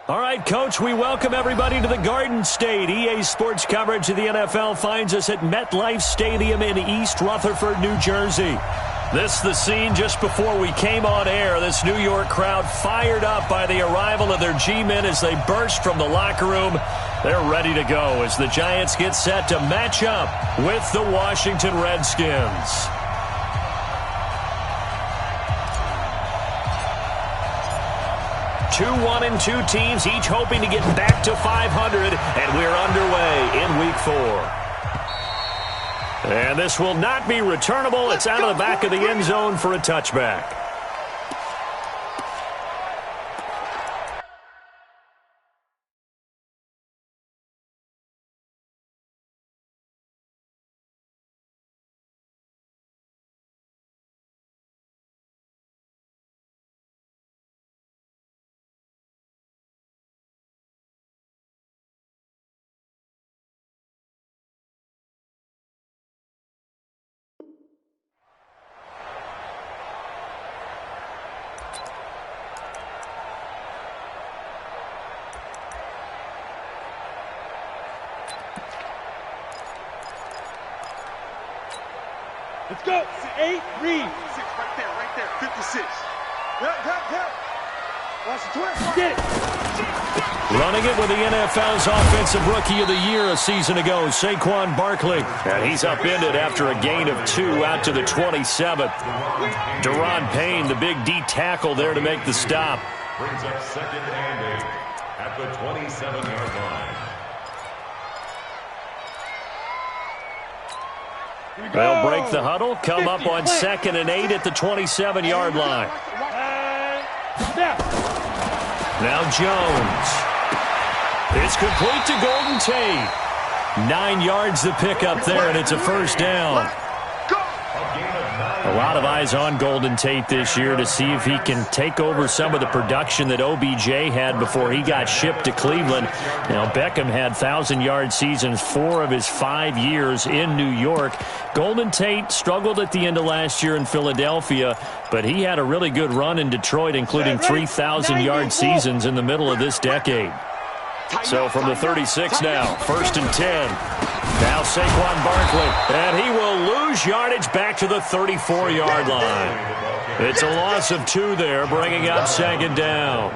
All right, Coach, we welcome everybody to the Garden State. EA Sports coverage of the NFL finds us at MetLife Stadium in East Rutherford, New Jersey. This is the scene just before we came on air. This New York crowd fired up by the arrival of their G-men as they burst from the locker room. They're ready to go as the Giants get set to match up with the Washington Redskins. Two 1-2 teams, each hoping to get back to 500, and we're underway in Week 4. And this will not be returnable. It's out of the back of the end zone for a touchback. Let's go. 8, read. 6, right there. 56. Yep. Watch the twist. Get it. Running it with the NFL's Offensive Rookie of the Year a season ago, Saquon Barkley. And he's upended after a gain of 2 out to the 27th. Deron Payne, the big D tackle there to make the stop. Brings up 2nd and 8 at the 27-yard line. They'll break the huddle, come up on 2nd and 8 at the 27-yard line. Now Jones. It's complete to Golden Tate. 9 yards the pickup there, and it's a first down. A lot of eyes on Golden Tate this year to see if he can take over some of the production that OBJ had before he got shipped to Cleveland. Now, Beckham had 1,000-yard seasons 4 of his 5 years in New York. Golden Tate struggled at the end of last year in Philadelphia, but he had a really good run in Detroit, including 3,000-yard seasons in the middle of this decade. So from the 36 now, 1st and 10. Now Saquon Barkley, and he will lose yardage back to the 34-yard line. It's a loss of 2 there, bringing up 2nd down.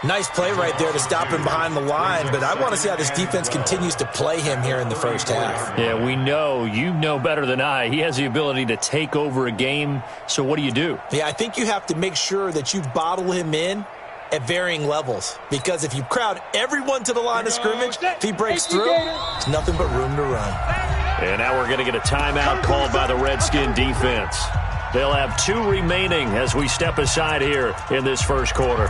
Nice play right there to stop him behind the line, but I want to see how this defense continues to play him here in the first half. Yeah, we know. You know better than I. He has the ability to take over a game, so what do you do? Yeah, I think you have to make sure that you bottle him in at varying levels, because if you crowd everyone to the line of scrimmage, if he breaks through, there's nothing but room to run. And now we're going to get a timeout called by the Redskin defense. They'll have 2 remaining as we step aside here in this first quarter.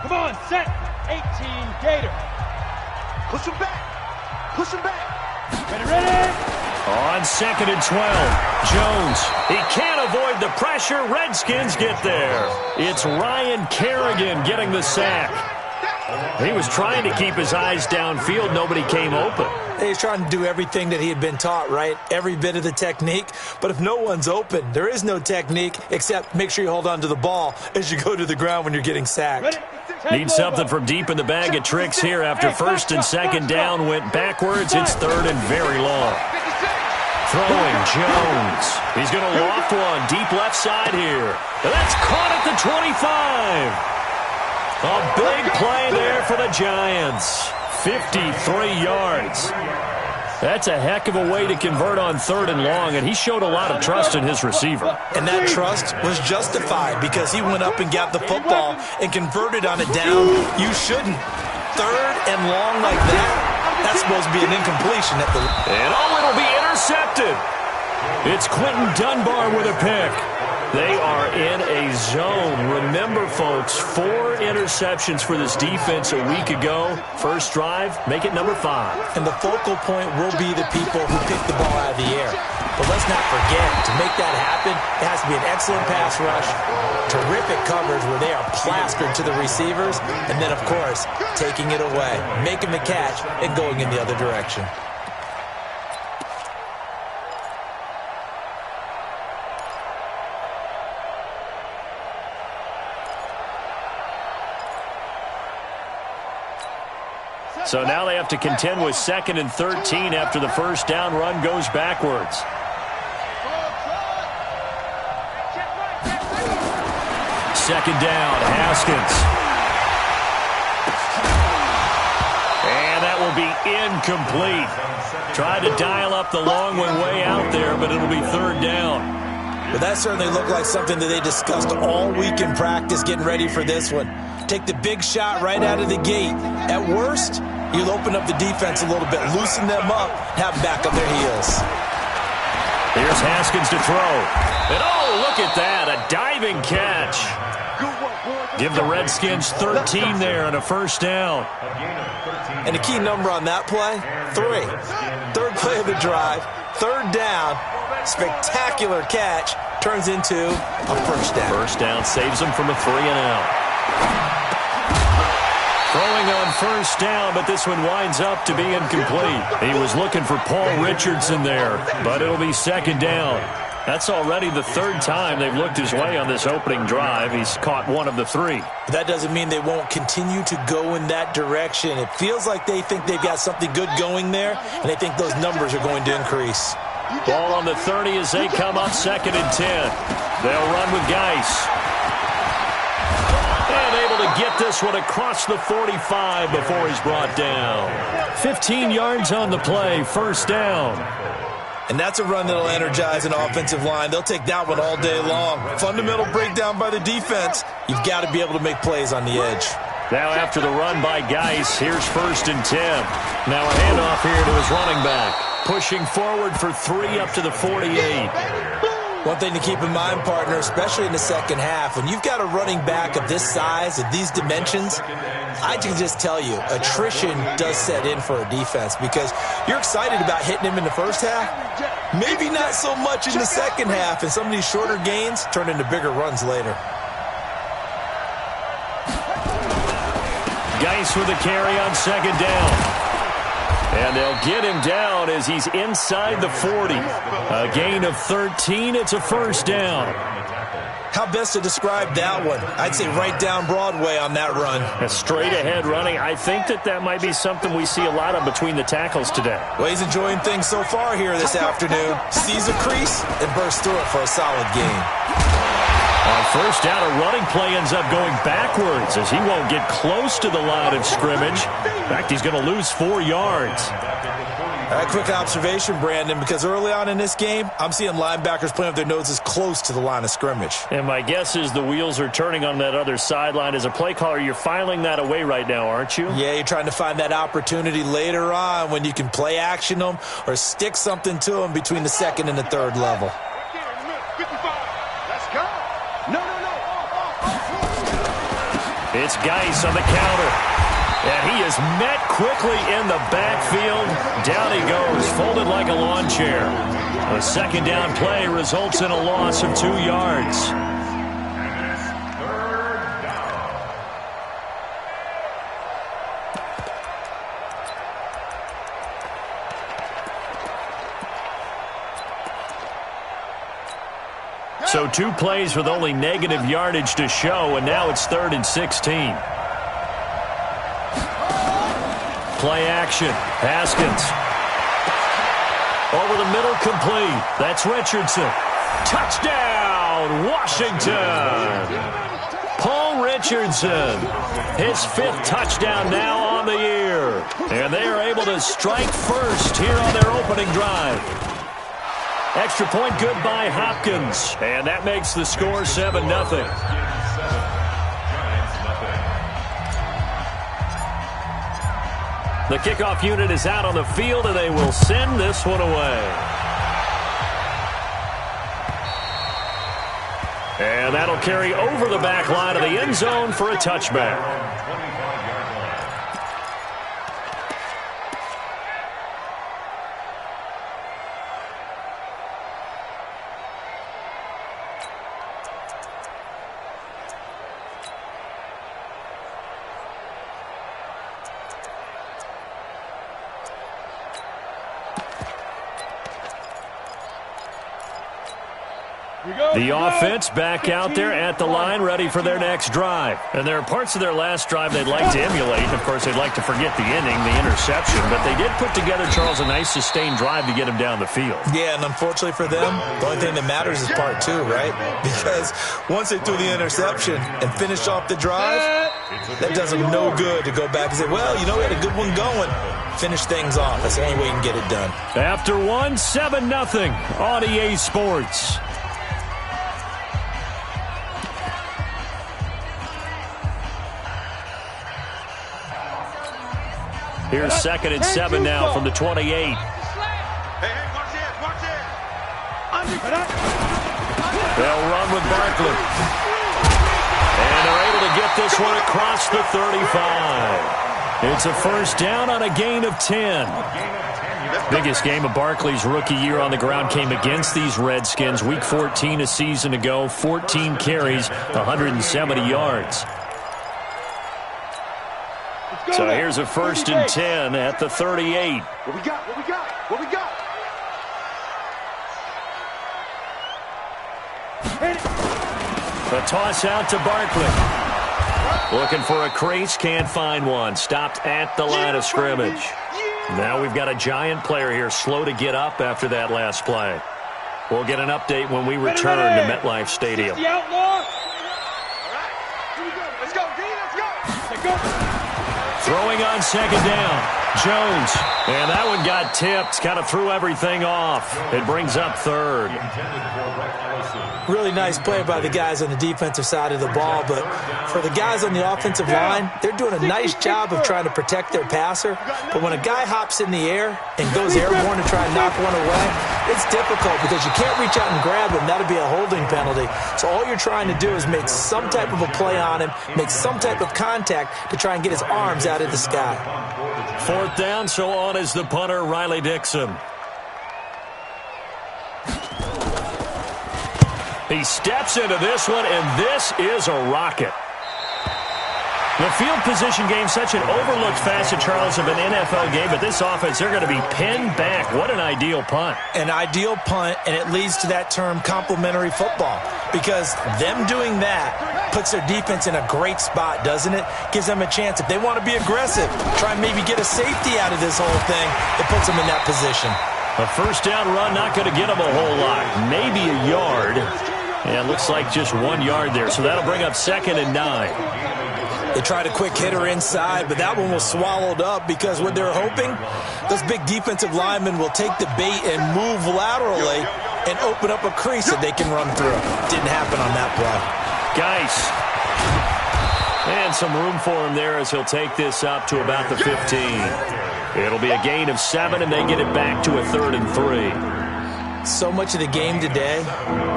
Come on, set. 18, Gator. Push him back. Ready. On 2nd and 12, Jones. He can't avoid the pressure. Redskins get there. It's Ryan Kerrigan getting the sack. He was trying to keep his eyes downfield. Nobody came open. He's trying to do everything that he had been taught, right? Every bit of the technique. But if no one's open, there is no technique except make sure you hold on to the ball as you go to the ground when you're getting sacked. Need something from deep in the bag of tricks here after 1st and 2nd down went backwards. It's 3rd and very long. Throwing Jones. He's going to loft one deep left side here. And that's caught at the 25. A big play there for the Giants. 53 yards. That's a heck of a way to convert on 3rd and long, and he showed a lot of trust in his receiver. And that trust was justified because he went up and got the football and converted on a down. You shouldn't. 3rd and long like that, that's supposed to be an incompletion at the... And it'll be intercepted. It's Quentin Dunbar with a pick. They are in a zone. Remember, folks, 4 interceptions for this defense a week ago. First drive, make it number 5. And the focal point will be the people who pick the ball out of the air. But let's not forget, to make that happen, it has to be an excellent pass rush, terrific coverage where they are plastered to the receivers, and then, of course, taking it away, making the catch, and going in the other direction. So now they have to contend with 2nd and 13 after the first down run goes backwards. Second down, Haskins. And that will be incomplete. Tried to dial up the long one way out there, but it'll be 3rd down. But that certainly looked like something that they discussed all week in practice getting ready for this one. Take the big shot right out of the gate. At worst, you'll open up the defense a little bit, loosen them up, have them back on their heels. Here's Haskins to throw. And oh, look at that, a diving catch. Give the Redskins 13 there and a first down. And the key number on that play, 3. 3rd play of the drive, 3rd down, spectacular catch, turns into a first down. First down saves them from a 3-and-out. Throwing on first down, but this one winds up to be incomplete. He was looking for Paul Richardson there, but it'll be 2nd down. That's already the 3rd time they've looked his way on this opening drive. He's caught 1 of the 3. That doesn't mean they won't continue to go in that direction. It feels like they think they've got something good going there, and they think those numbers are going to increase. Ball on the 30 as they come up 2nd and 10. They'll run with Geis. And able to get this one across the 45 before he's brought down. 15 yards on the play, first down. And that's a run that'll energize an offensive line. They'll take that one all day long. Fundamental breakdown by the defense. You've got to be able to make plays on the edge. Now after the run by Geis, here's 1st and 10. Now a handoff here to his running back. Pushing forward for 3 up to the 48. One thing to keep in mind, partner, especially in the second half, when you've got a running back of this size, of these dimensions, I can just tell you, attrition does set in for a defense because you're excited about hitting him in the first half. Maybe not so much in the second half, and some of these shorter gains turn into bigger runs later. Geis with a carry on 2nd down. And they'll get him down as he's inside the 40. A gain of 13. It's a first down. How best to describe that one? I'd say right down Broadway on that run. A straight ahead running. I think that might be something we see a lot of between the tackles today. Well, he's enjoying things so far here this afternoon. Sees a crease and bursts through it for a solid gain. On first down, a running play ends up going backwards as he won't get close to the line of scrimmage. In fact, he's going to lose 4 yards. A quick observation, Brandon, because early on in this game, I'm seeing linebackers playing with their noses close to the line of scrimmage. And my guess is the wheels are turning on that other sideline. As a play caller, you're filing that away right now, aren't you? Yeah, you're trying to find that opportunity later on when you can play action them or stick something to them between the 2nd and the 3rd level. It's Geis on the counter. And he is met quickly in the backfield. Down he goes, folded like a lawn chair. A 2nd down play results in a loss of 2 yards. So 2 plays with only negative yardage to show, and now it's 3rd and 16. Play action. Haskins. Over the middle, complete. That's Richardson. Touchdown, Washington. Paul Richardson. His 5th touchdown now on the year. And they are able to strike first here on their opening drive. Extra point good by Hopkins. And that makes the score 7-0. The kickoff unit is out on the field, and they will send this one away. And that'll carry over the back line of the end zone for a touchback. The offense back out there at the line, ready for their next drive. And there are parts of their last drive they'd like to emulate. And, of course, they'd like to forget the inning, the interception. But they did put together, Charles, a nice sustained drive to get him down the field. Yeah, and unfortunately for them, the only thing that matters is part two, right? Because once they threw the interception and finished off the drive, that does them no good to go back and say, well, you know, we had a good one going. Finish things off. That's the only way you can get it done. After 7-0 on EA Sports. Here's 2nd and 7 now from the 28. Hey, watch it. They'll run with Barkley. And they're able to get this one across the 35. It's a first down on a gain of 10. Biggest game of Barkley's rookie year on the ground came against these Redskins. Week 14 a season ago, 14 carries, 170 yards. So here's a 1st and 10 at the 38. What we got? A toss out to Barkley. Looking for a crease, can't find one. Stopped at the line of scrimmage. Now we've got a Giant player here, slow to get up after that last play. We'll get an update when we return to MetLife Stadium. The outlaw. All right, here we go. Let's go, D. Let's go. Throwing on 2nd down. Jones. And that one got tipped. Kind of threw everything off. It brings up 3rd. Really nice play by the guys on the defensive side of the ball, but for the guys on the offensive line, they're doing a nice job of trying to protect their passer. But when a guy hops in the air and goes airborne to try and knock one away, it's difficult because you can't reach out and grab him. That'll be a holding penalty. So all you're trying to do is make some type of a play on him, make some type of contact to try and get his arms out of the sky. 4th down, so on is the punter, Riley Dixon. He steps into this one, and this is a rocket. The field position game, such an overlooked facet, Charles, of an NFL game, but this offense, they're going to be pinned back. What an ideal punt. An ideal punt, and it leads to that term complementary football, because them doing that puts their defense in a great spot, doesn't it? Gives them a chance. If they want to be aggressive, try and maybe get a safety out of this whole thing, it puts them in that position. A first down run, not going to get them a whole lot. Maybe a yard. Yeah, it looks like just 1 yard there, so that'll bring up 2nd and 9. They tried a quick hitter inside, but that one was swallowed up because what they're hoping, those big defensive linemen will take the bait and move laterally and open up a crease that they can run through. Didn't happen on that play. Geis. And some room for him there as he'll take this up to about the 15. It'll be a gain of 7, and they get it back to a 3rd and 3. So much of the game today,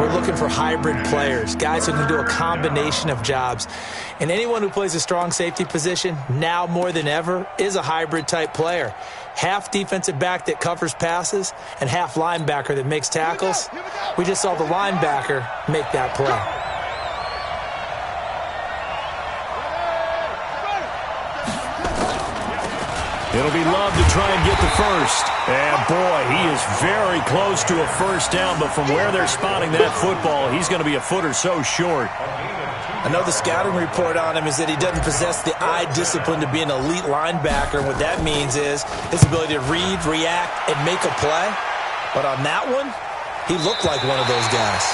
we're looking for hybrid players, guys who can do a combination of jobs. And anyone who plays a strong safety position, now more than ever, is a hybrid type player. Half defensive back that covers passes and half linebacker that makes tackles. We just saw the linebacker make that play. It'll be Love to try and get the first. And, boy, he is very close to a first down, but from where they're spotting that football, he's going to be a foot or so short. Another scouting report on him is that he doesn't possess the eye discipline to be an elite linebacker. And what that means is his ability to read, react, and make a play. But on that one, he looked like one of those guys.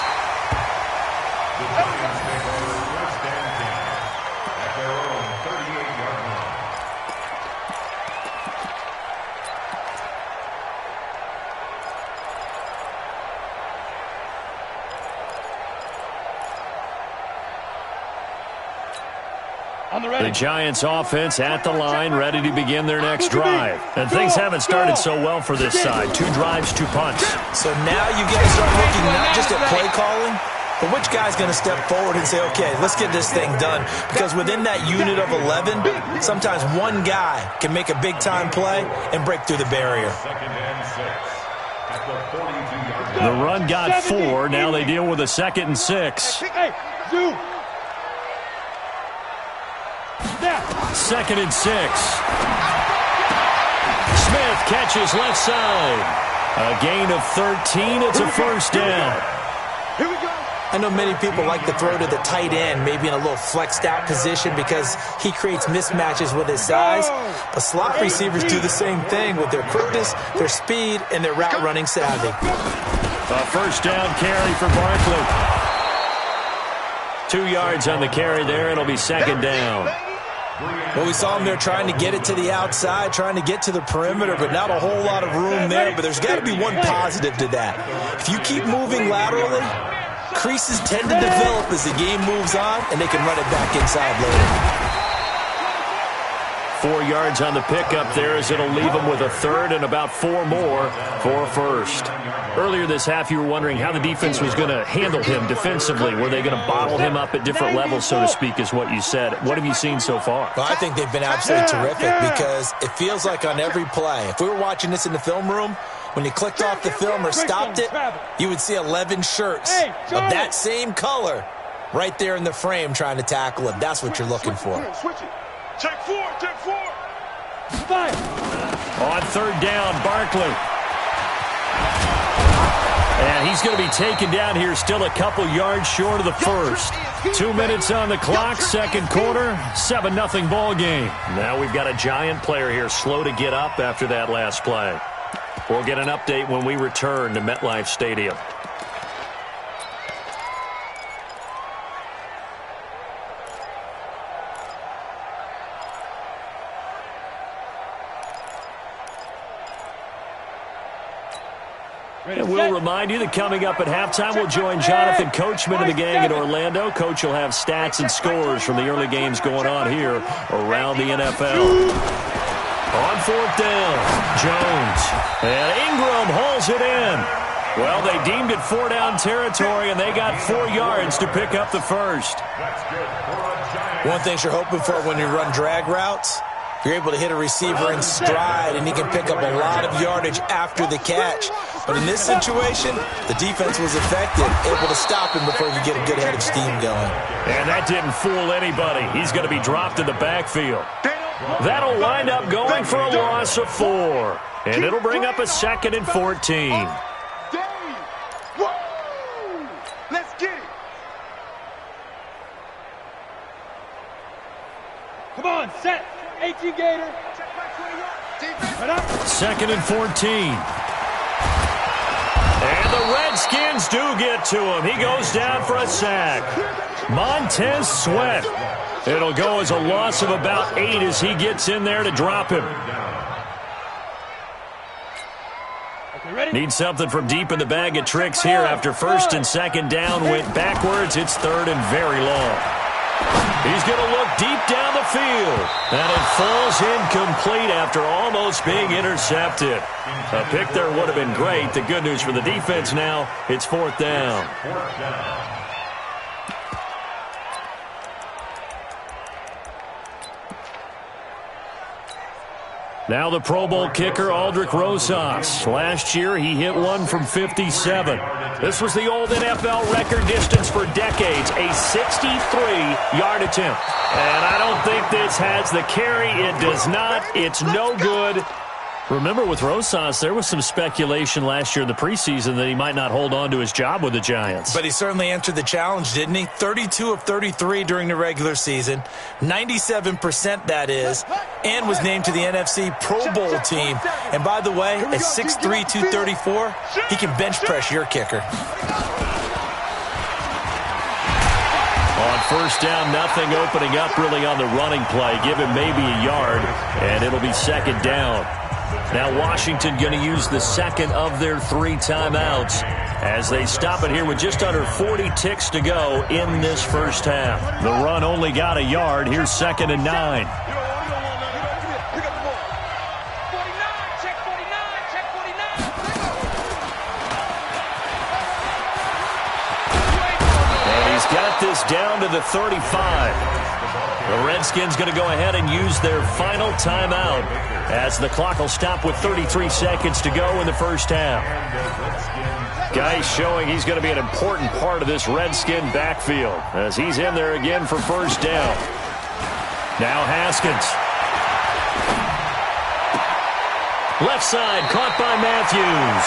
The Giants offense at the line, ready to begin their next drive. And things haven't started so well for this side. 2 drives, 2 punts. So now you get to start looking not just at play calling, but which guy's going to step forward and say, okay, let's get this thing done. Because within that unit of 11, sometimes one guy can make a big-time play and break through the barrier. The run got 4. Now they deal with a 2nd and 6. Hey, Zoo. 2nd and 6. Smith catches left side. A gain of 13. It's a first down. Here we go. I know many people like to throw to the tight end, maybe in a little flexed out position because he creates mismatches with his size. But slot receivers do the same thing with their quickness, their speed, and their route running savvy. A first down carry for Barkley. 2 yards on the carry there. It'll be second down. Well, we saw him there trying to get it to the outside, trying to get to the perimeter, but not a whole lot of room there. But there's got to be one positive to that. If you keep moving laterally, creases tend to develop as the game moves on, and they can run it back inside later. 4 yards on the pickup there as it'll leave them with a third and about 4 more for a first. Earlier this half, you were wondering how the defense was going to handle him defensively. Were they going to bottle him up at different levels, so to speak, is what you said. What have you seen so far? Well, I think they've been absolutely terrific because it feels like on every play, if we were watching this in the film room, when you clicked off the film or stopped it, you would see 11 shirts of that same color right there in the frame trying to tackle him. That's what you're looking for. Check four. On third down, Barkley. And he's going to be taken down here, still a couple yards short of the first. 2 minutes on the clock, second quarter, 7-0 ball game. Now we've got a giant player here, slow to get up after that last play. We'll get an update when we return to MetLife Stadium. And we'll remind you that coming up at halftime, we'll join Jonathan Coachman and the gang in Orlando. Coach will have stats and scores from the early games going on here around the NFL. On fourth down, Jones. And Ingram hauls it in. Well, they deemed it 4-down territory, and they got 4 yards to pick up the first. One thing you're hoping for when you run drag routes, you're able to hit a receiver in stride, and he can pick up a lot of yardage after the catch. But in this situation, the defense was effective, able to stop him before he could get a good head of steam going. And that didn't fool anybody. He's going to be dropped in the backfield. That'll wind up going for a loss of 4. And it'll bring up a 2nd and 14. Let's get it. Come on, set. 18 Gator. 2nd and 14. And the Redskins do get to him. He goes down for a sack. Montez Sweat. It'll go as a loss of about 8 as he gets in there to drop him. Need something from deep in the bag of tricks here after first and second down went backwards. It's third and very long. He's going to look deep down the field. And it falls incomplete after almost being intercepted. A pick there would have been great. The good news for the defense now, it's fourth down. Now the Pro Bowl kicker, Aldrick Rosas. Last year, he hit one from 57. This was the old NFL record distance for decades, a 63-yard attempt. And I don't think this has the carry. It does not. It's no good. Remember, with Rosas, there was some speculation last year in the preseason that he might not hold on to his job with the Giants. But he certainly answered the challenge, didn't he? 32 of 33 during the regular season, 97% that is, and was named to the NFC Pro Bowl team. And by the way, at 6'3", 234, he can bench press your kicker. On first down, nothing opening up really on the running play. Give him maybe a yard, and it'll be second down. Now Washington going to use the second of their 3 timeouts as they stop it here with just under 40 ticks to go in this first half. The run only got a yard. Here's 2nd and 9. And he's got this down to the 35. The Redskins going to go ahead and use their final timeout as the clock will stop with 33 seconds to go in the first half. Guy showing he's going to be an important part of this Redskin backfield as he's in there again for first down. Now Haskins. Left side caught by Matthews.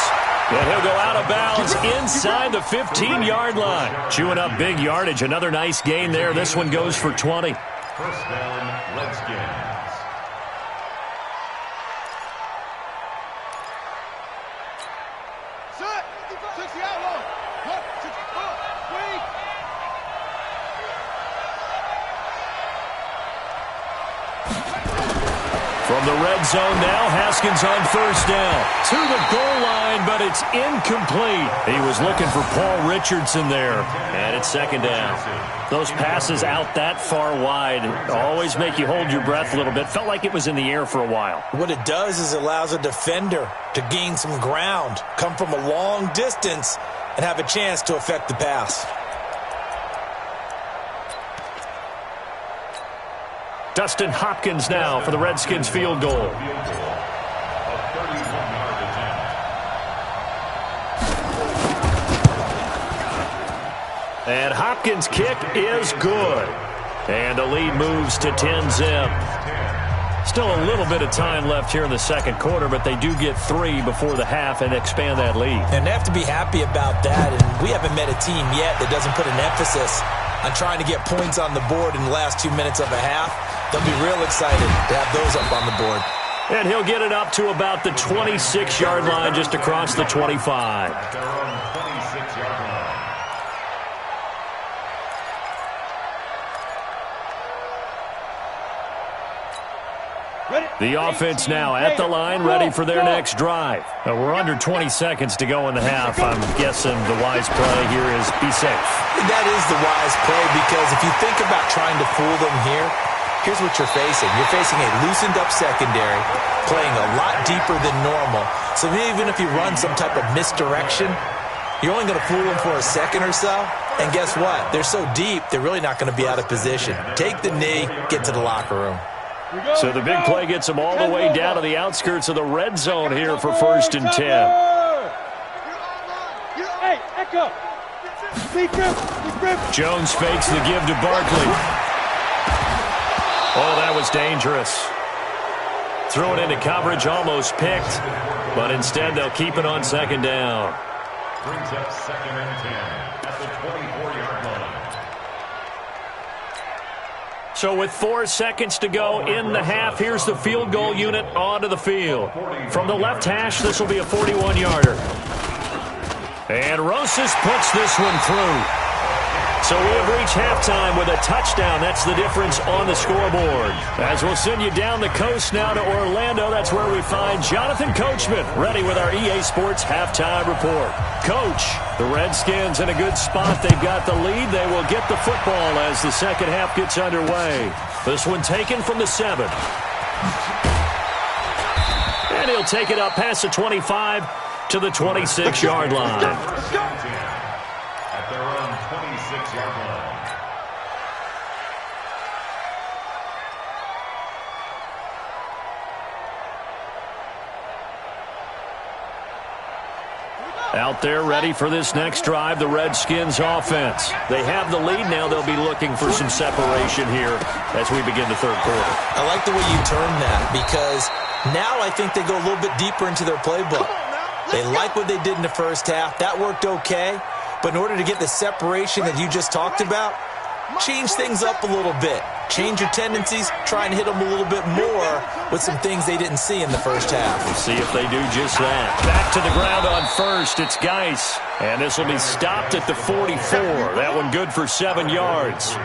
And he'll go out of bounds inside the 15-yard line. Chewing up big yardage. Another nice gain there. This one goes for 20. First down, Redskins. From the red zone now, Haskins on first down. To the goal line, but it's incomplete. He was looking for Paul Richardson there. And it's second down. Those passes out that far wide always make you hold your breath a little bit. Felt like it was in the air for a while. What it does is it allows a defender to gain some ground, come from a long distance, and have a chance to affect the pass. Dustin Hopkins now for the Redskins field goal. And Hopkins' kick is good. And the lead moves to 10-zip. Still a little bit of time left here in the second quarter, but they do get 3 before the half and expand that lead. And they have to be happy about that. And we haven't met a team yet that doesn't put an emphasis on trying to get points on the board in the last 2 minutes of a half. They'll be real excited to have those up on the board. And he'll get it up to about the 26-yard line, just across the 25. At their own 26-yard line. The offense now at the line, ready for their next drive. We're under 20 seconds to go in the half. I'm guessing the wise play here is be safe. That is the wise play, because if you think about trying to fool them here, here's what you're facing. You're facing a loosened-up secondary, playing a lot deeper than normal. So even if you run some type of misdirection, you're only going to fool them for a second or so. And guess what? They're so deep, they're really not going to be out of position. Take the knee, get to the locker room. So the big play gets them all the way down to the outskirts of the red zone here for 1st and 10. Hey, Echo. Jones fakes the give to Barkley. Oh, that was dangerous. Throw it into coverage, almost picked. But instead, they'll keep it on second down. Brings up 2nd and 10 at the 24-yard line. So with 4 seconds to go in the half, here's the field goal unit onto the field. From the left hash, this will be a 41-yarder. And Rosas puts this one through. So we have reached halftime with a touchdown. That's the difference on the scoreboard. As we'll send you down the coast now to Orlando, that's where we find Jonathan Coachman, ready with our EA Sports halftime report. Coach, the Redskins in a good spot. They've got the lead. They will get the football as the second half gets underway. This one taken from the 7. And he'll take it up past the 25 to the 26-yard line. At their own 26-yard line. Out there ready for this next drive, the Redskins offense. They have the lead now. They'll be looking for some separation here as we begin the third quarter. I like the way you term that, because now I think they go a little bit deeper into their playbook. They like what they did in the first half. That worked okay. But in order to get the separation that you just talked about, change things up a little bit. Change your tendencies, try and hit them a little bit more with some things they didn't see in the first half. We'll see if they do just that. Back to the ground on first. It's Geis. And this will be stopped at the 44. That one good for 7 yards.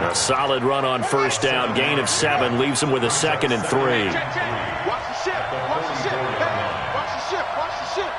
A solid run on first down. Gain of 7 leaves them with a 2nd and 3. Watch the ship. Watch the ship. Watch the ship. Watch the ship.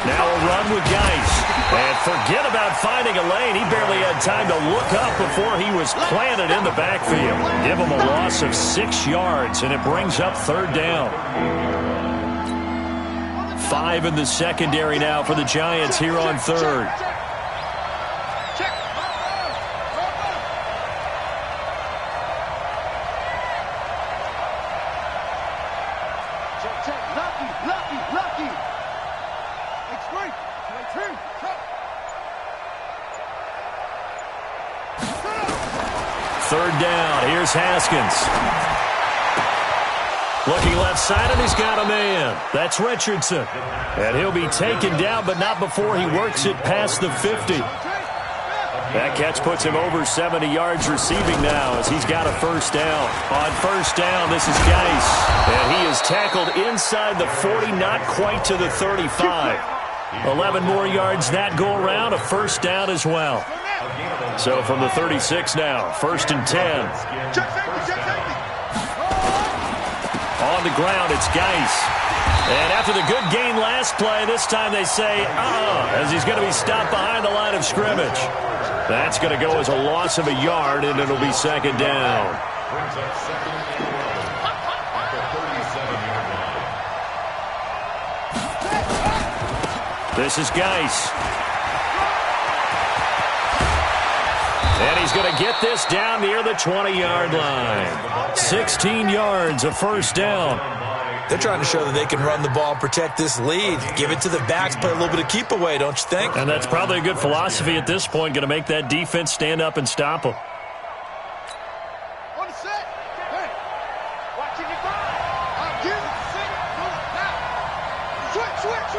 Now a run with Geis. And forget about finding a lane. He barely had time to look up before he was planted in the backfield. Give him a loss of 6 yards, and it brings up 3rd down. 5 in the secondary now for the Giants here on 3rd. third down. Here's Haskins. Looking left side, and he's got a man. That's Richardson. And he'll be taken down, but not before he works it past the 50. That catch puts him over 70 yards receiving now as he's got a first down. On first down, this is Geis. And he is tackled inside the 40, not quite to the 35. 11 more yards that go around, a first down as well. So from the 36 now, first and 10. On the ground, it's Geis. And after the good gain last play, this time they say, as he's going to be stopped behind the line of scrimmage. That's going to go as a loss of a yard, and it'll be second down. This is Geis. And he's going to get this down near the 20-yard line. 16 yards, a first down. They're trying to show that they can run the ball and protect this lead. Give it to the backs, play a little bit of keep away, don't you think? And that's probably a good philosophy at this point, going to make that defense stand up and stop them. On the set. Hey, watching your grind. I'll give it. Sing it. Move it now. Switch.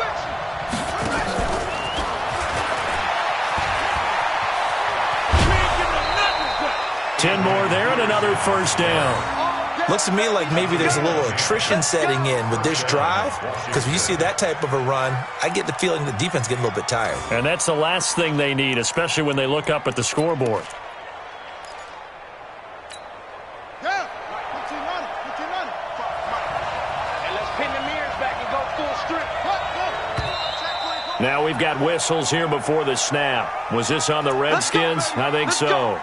10 more there and another first down. Looks to me like maybe there's a little attrition setting in with this drive, because when you see that type of a run, I get the feeling the defense getting a little bit tired. And that's the last thing they need, especially when they look up at the scoreboard. Yeah. And let's pin the mirrors back and go full strip. Now we've got whistles here before the snap. Was this on the Redskins? I think so.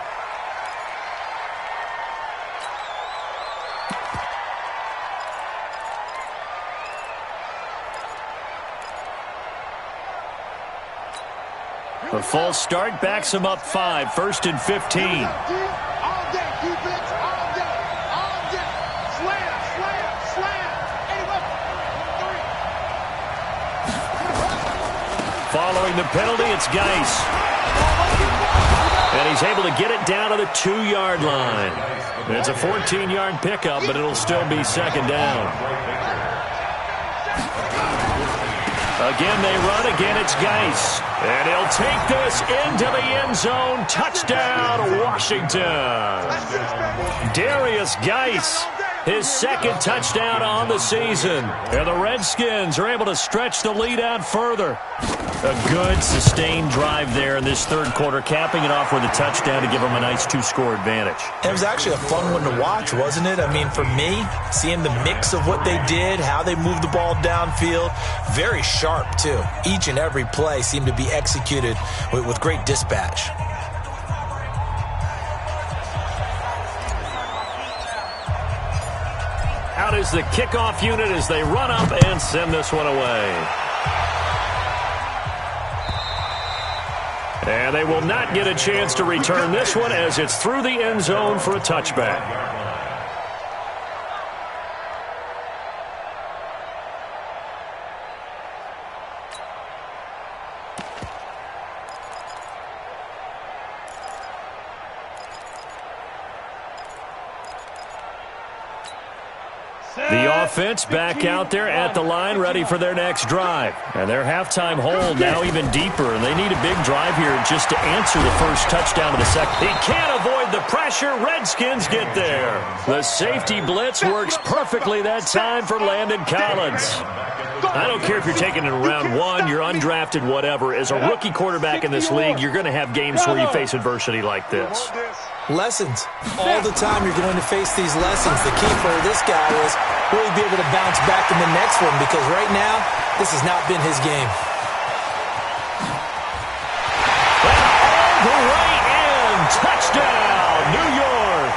A false start backs him up 5, first and 15. All day, defense, all day. Slam. Following the penalty, it's Geis. And he's able to get it down to the 2-yard line. It's a 14-yard pickup, but it'll still be second down. Again, they run. Again, it's Geis. And he'll take this into the end zone. Touchdown, Washington. Darius Geis, his second touchdown on the season. And the Redskins are able to stretch the lead out further. A good, sustained drive there in this third quarter, capping it off with a touchdown to give them a nice 2-score advantage. It was actually a fun one to watch, wasn't it? I mean, for me, seeing the mix of what they did, how they moved the ball downfield, very sharp, too. Each and every play seemed to be executed with great dispatch. Out is the kickoff unit as they run up and send this one away. And they will not get a chance to return this one as it's through the end zone for a touchback. The offense back out there at the line, ready for their next drive. And their halftime hold now even deeper, and they need a big drive here just to answer the first touchdown of the second. He can't avoid the pressure. Redskins get there. The safety blitz works perfectly that time for Landon Collins. I don't care if you're taking it in round 1, you're undrafted, whatever. As a rookie quarterback in this league, you're going to have games where you face adversity like this. Lessons. All the time you're going to face these lessons. The key for this guy is will he be able to bounce back in the next one, because right now, this has not been his game. All the way in. Touchdown, New York.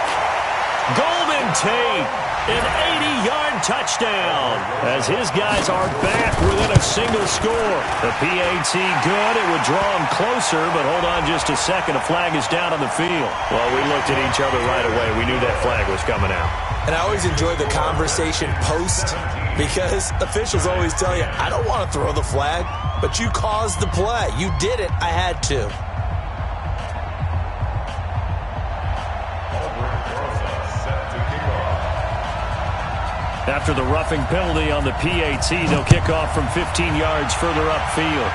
Golden Tate, an 80-yard touchdown as his guys are back within a single score. The PAT good. It would draw him closer, but hold on just a second. A flag is down on the field. Well, we looked at each other right away. We knew that flag was coming out. And I always enjoy the conversation post, because officials always tell you, I don't want to throw the flag, but you caused the play. You did it. I had to. After the roughing penalty on the PAT, they'll kick off from 15 yards further upfield.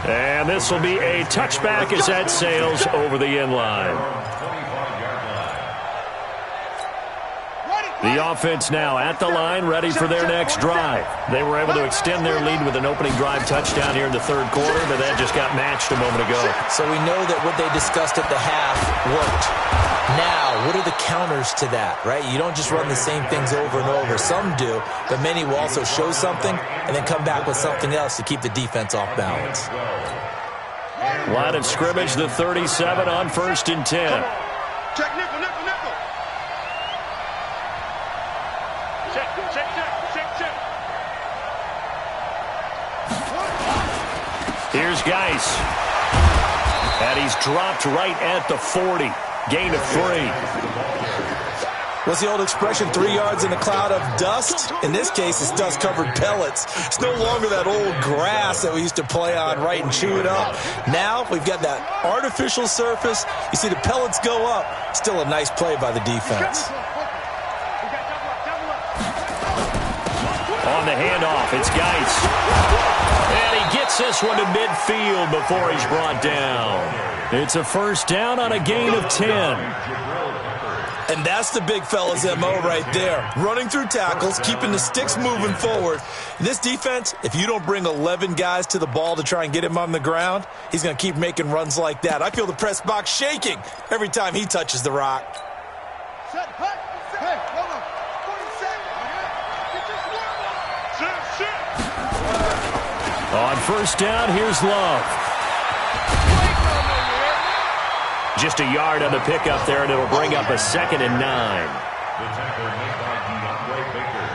And this will be a touchback as that sails over the end line. The offense now at the line, ready for their next drive. They were able to extend their lead with an opening drive touchdown here in the third quarter, but that just got matched a moment ago. So we know that what they discussed at the half worked. Now, what are the counters to that, right? You don't just run the same things over and over. Some do, but many will also show something and then come back with something else to keep the defense off balance. Line of scrimmage, the 37 on 1st and 10. Check nickel, nickel, nickel. Check, check, check, check, check. Here's Geis. And he's dropped right at the 40. Gain of 3. What's the old expression, 3 yards in a cloud of dust? In this case, it's dust-covered pellets. It's no longer that old grass that we used to play on, right, and chew it up. Now we've got that artificial surface. You see the pellets go up. Still a nice play by the defense. On the handoff, it's Geis. And he gets this one to midfield before he's brought down. It's a first down on a gain of 10. And that's the big fella's MO right there. Running through tackles, keeping the sticks moving forward. This defense, if you don't bring 11 guys to the ball to try and get him on the ground, he's going to keep making runs like that. I feel the press box shaking every time he touches the rock. Set, hut, set. Hey, hold on. 47. Get this one. On first down, here's Love. Just a yard on the pickup there, and it'll bring up a 2nd and 9. The tackle made by DeAndre Baker.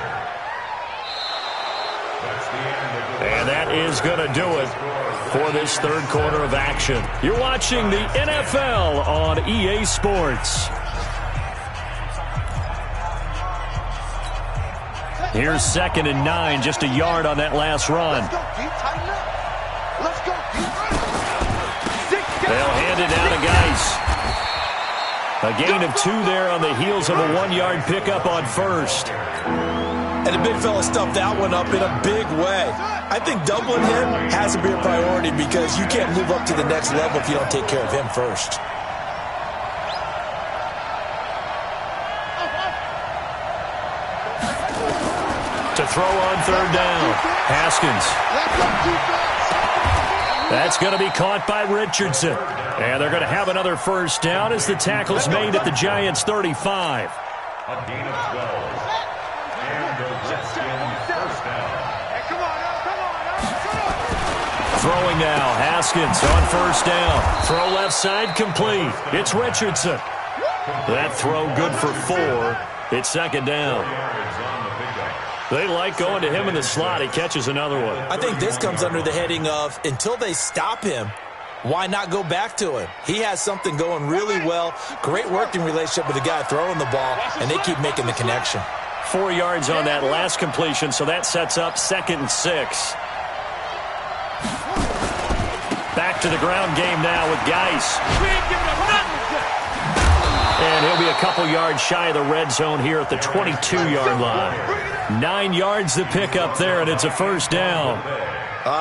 That's the end. And that is going to do it for this third quarter of action. You're watching the NFL on EA Sports. Here's 2nd and 9, just a yard on that last run. Let's go, D. Tighten up. Let's go, D. They'll hand it down to Geis. A gain of 2 there on the heels of a 1-yard pickup on first. And the big fella stuffed that one up in a big way. I think doubling him has to be a priority because you can't move up to the next level if you don't take care of him first. To throw on third down. Haskins. That's going to be caught by Richardson. And they're going to have another first down as the tackle's made at the Giants' 35. A gain of 12. And the Redskins first down. Come on. Throwing now, Haskins on first down. Throw left side complete. It's Richardson. That throw good for 4. It's 2nd down. They like going to him in the slot. He catches another one. I think this comes under the heading of until they stop him, why not go back to him? He has something going really well. Great working relationship with the guy throwing the ball, and they keep making the connection. 4 yards on that last completion, so that sets up 2nd and 6. Back to the ground game now with Geis. And he'll be a couple yards shy of the red zone here at the 22-yard line. 9 yards to pick up there, and it's a first down.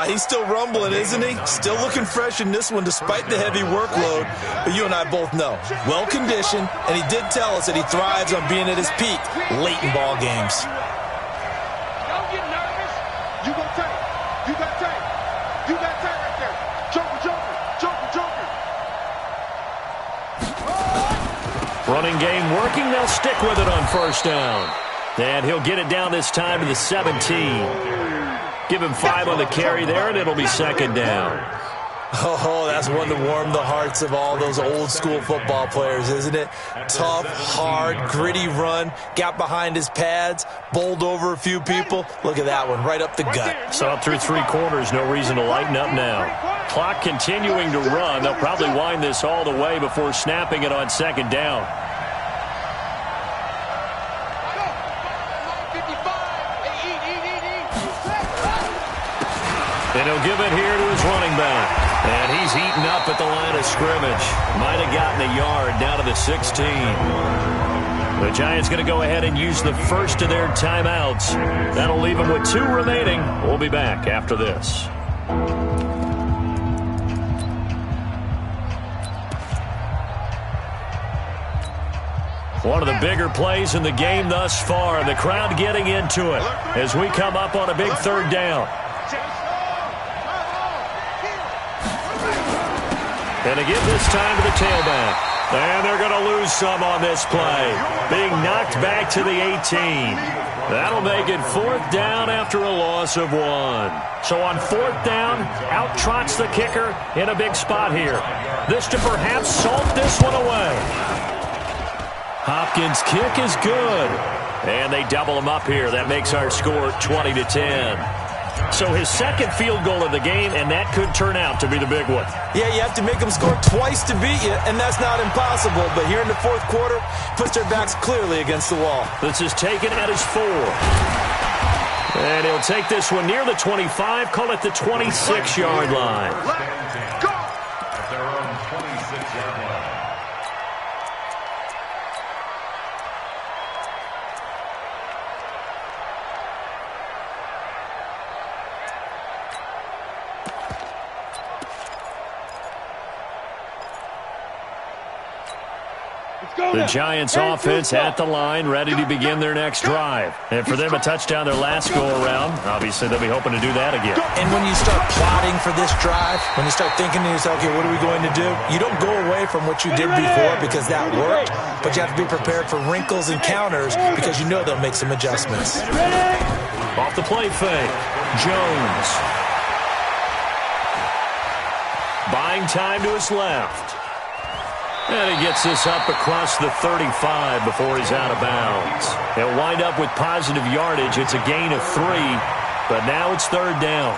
He's still rumbling, isn't he? Still looking fresh in this one despite the heavy workload. But you and I both know, well-conditioned, and he did tell us that he thrives on being at his peak late in ball games. Don't get nervous. You go tight. You got tight. You got tight right there. Joker. Running game working. They'll stick with it on first down. And he'll get it down this time to the 17. Give him 5 on the carry there, and it'll be 2nd down. Oh, that's one to warm the hearts of all those old-school football players, isn't it? Tough, hard, gritty run, got behind his pads, bowled over a few people. Look at that one, right up the gut. So up through 3 quarters, no reason to lighten up now. Clock continuing to run. They'll probably wind this all the way before snapping it on 2nd down. And he'll give it here to his running back. And he's eaten up at the line of scrimmage. Might have gotten a yard down to the 16. The Giants going to go ahead and use the first of their timeouts. That'll leave them with 2 remaining. We'll be back after this. One of the bigger plays in the game thus far. The crowd getting into it as we come up on a big 3rd down. And again this time to the tailback. And they're going to lose some on this play. Being knocked back to the 18. That'll make it 4th down after a loss of 1. So on 4th down, out trots the kicker in a big spot here. This to perhaps salt this one away. Hopkins' kick is good. And they double him up here. That makes our score 20-10. So his 2nd field goal of the game, and that could turn out to be the big one. Yeah, you have to make them score twice to beat you, and that's not impossible. But here in the 4th quarter, puts their backs clearly against the wall. This is taken at his 4. And he'll take this one near the 25, call it the 26-yard line. Go! At their own 26-yard line. The Giants offense at the line, ready to begin their next drive. And for them, a touchdown their last go-around. Obviously, they'll be hoping to do that again. And when you start plotting for this drive, when you start thinking to yourself, okay, what are we going to do? You don't go away from what you did before because that worked, but you have to be prepared for wrinkles and counters because you know they'll make some adjustments. Off the play fake, Jones. Buying time to his left. And he gets this up across the 35 before he's out of bounds. He'll wind up with positive yardage. It's a gain of 3, but now it's 3rd down.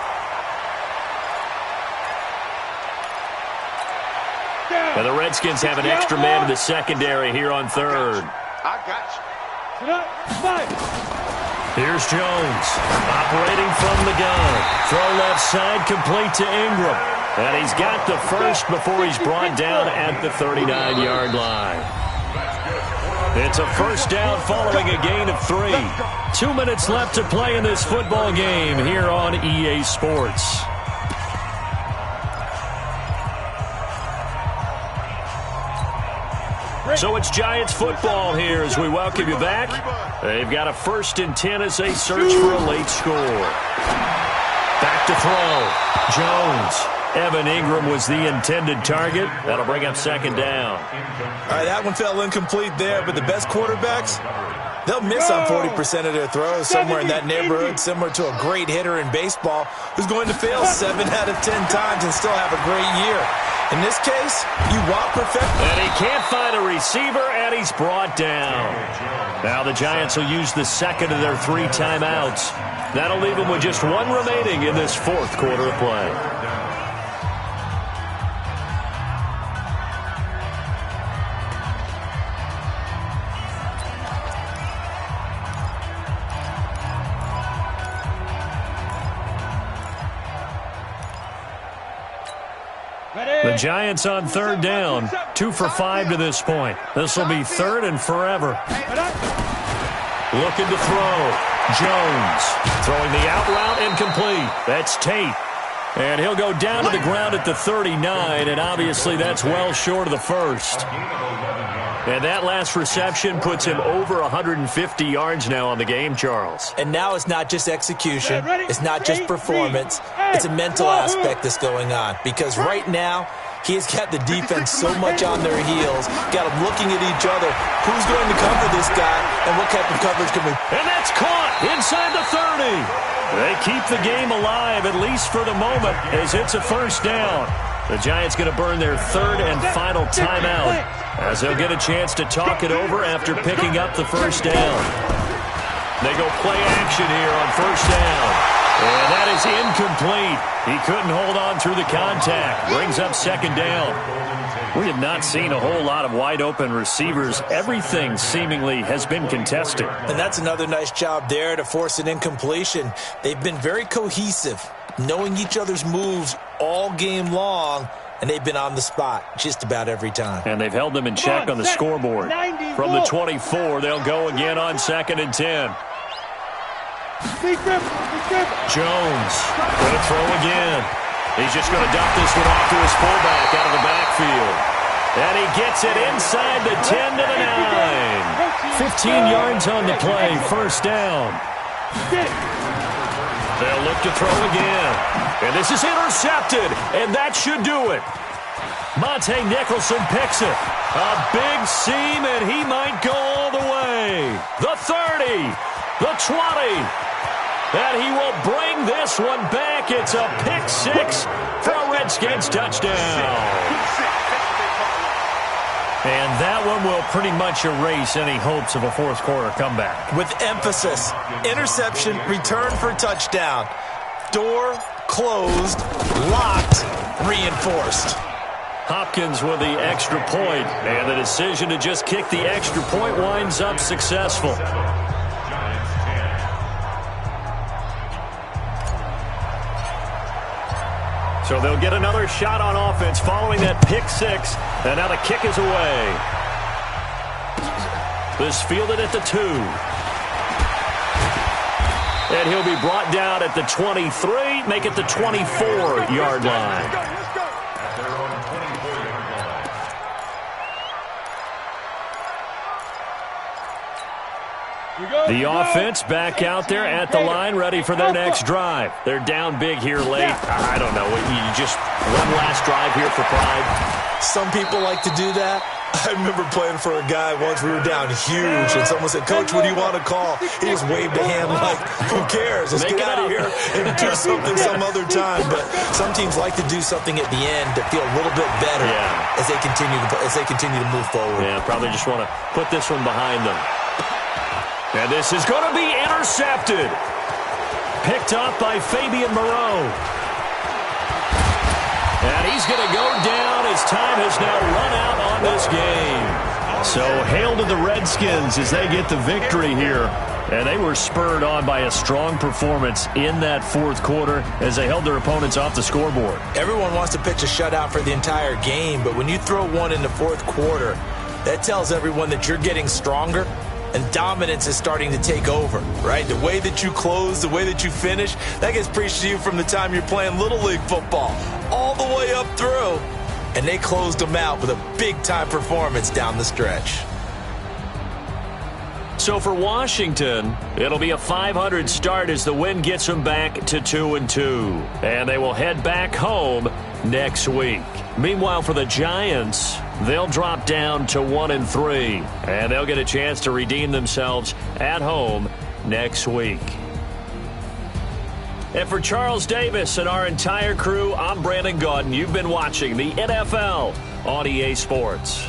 And the Redskins have an extra man in the secondary here on 3rd. I got you. Here's Jones, operating from the gun. Throw left side, complete to Ingram. And he's got the first before he's brought down at the 39-yard line. It's a 1st down following a gain of 3. 2 minutes left to play in this football game here on EA Sports. So it's Giants football here as we welcome you back. They've got a 1st and 10 as they search for a late score. Back to throw. Jones. Evan Ingram was the intended target. That'll bring up 2nd down. All right, that one fell incomplete there, but the best quarterbacks, they'll miss on 40% of their throws, somewhere in that neighborhood, similar to a great hitter in baseball who's going to fail 7 out of 10 times and still have a great year. In this case, you want perfection. And he can't find a receiver, and he's brought down. Now the Giants will use the 2nd of their 3 timeouts. That'll leave them with just 1 remaining in this 4th quarter of play. The Giants on 3rd down, 2 for 5 to this point. This will be 3rd and forever. Looking to throw. Jones throwing the out route incomplete. That's Tate. And he'll go down to the ground at the 39, and obviously that's well short of the 1st. And that last reception puts him over 150 yards now on the game, Charles. And now it's not just execution. It's not just performance. It's a mental aspect that's going on. Because right now, he has got the defense so much on their heels, got them looking at each other. Who's going to cover this guy, and what type of coverage can we... And that's caught inside the 30. They keep the game alive, at least for the moment, as it's a 1st down. The Giants going to burn their 3rd and final timeout, as they'll get a chance to talk it over after picking up the 1st down. They go play action here on 1st down. And that is incomplete. He couldn't hold on through the contact. Brings up 2nd down. We have not seen a whole lot of wide-open receivers. Everything seemingly has been contested. And that's another nice job there to force an incompletion. They've been very cohesive, knowing each other's moves all game long, and they've been on the spot just about every time. And they've held them in check on the scoreboard. 90 From the 24, they'll go again on 2nd and 10. Jones going to throw again. He's just going to dump this one off to his fullback out of the backfield. And he gets it inside the 10 to the 9. 15 yards on the play, first down. They'll look to throw again. And this is intercepted, and that should do it. Monte Nicholson picks it. A big seam, and he might go all the way. The 30, the 20. And he will bring this one back. It's a pick six for a Redskins touchdown. And that one will pretty much erase any hopes of a fourth quarter comeback. With emphasis, interception, return for touchdown. Door closed, locked, reinforced. Hopkins with the extra point, and the decision to just kick the extra point winds up successful. So they'll get another shot on offense following that pick six, and now the kick is away. This fielded at the 2. And he'll be brought down at the 23, make it the 24-yard line. The offense back out there at the line, ready for their next drive. They're down big here late. I don't know. You just one last drive here for pride. Some people like to do that. I remember playing for a guy once. We were down huge, and someone said, "Coach, what do you want to call?" He just waved a hand like, "Who cares? Let's get out of here and do something some other time." But some teams like to do something at the end to feel a little bit better as they continue to move forward. Yeah, probably just want to put this one behind them. And this is going to be intercepted. Picked up by Fabian Moreau. And he's going to go down. His time has now run out on this game. So hail to the Redskins as they get the victory here. And they were spurred on by a strong performance in that fourth quarter as they held their opponents off the scoreboard. Everyone wants to pitch a shutout for the entire game, but when you throw one in the fourth quarter, that tells everyone that you're getting stronger. And dominance is starting to take over, right? The way that you close, the way that you finish, that gets preached to you from the time you're playing Little League football all the way up through. And they closed them out with a big-time performance down the stretch. So for Washington, it'll be a .500 start as the win gets them back to 2-2. And they will head back home next week. Meanwhile, for the Giants, they'll drop down to 1-3. And they'll get a chance to redeem themselves at home next week. And for Charles Davis and our entire crew, I'm Brandon Gaudin. You've been watching the NFL on EA Sports.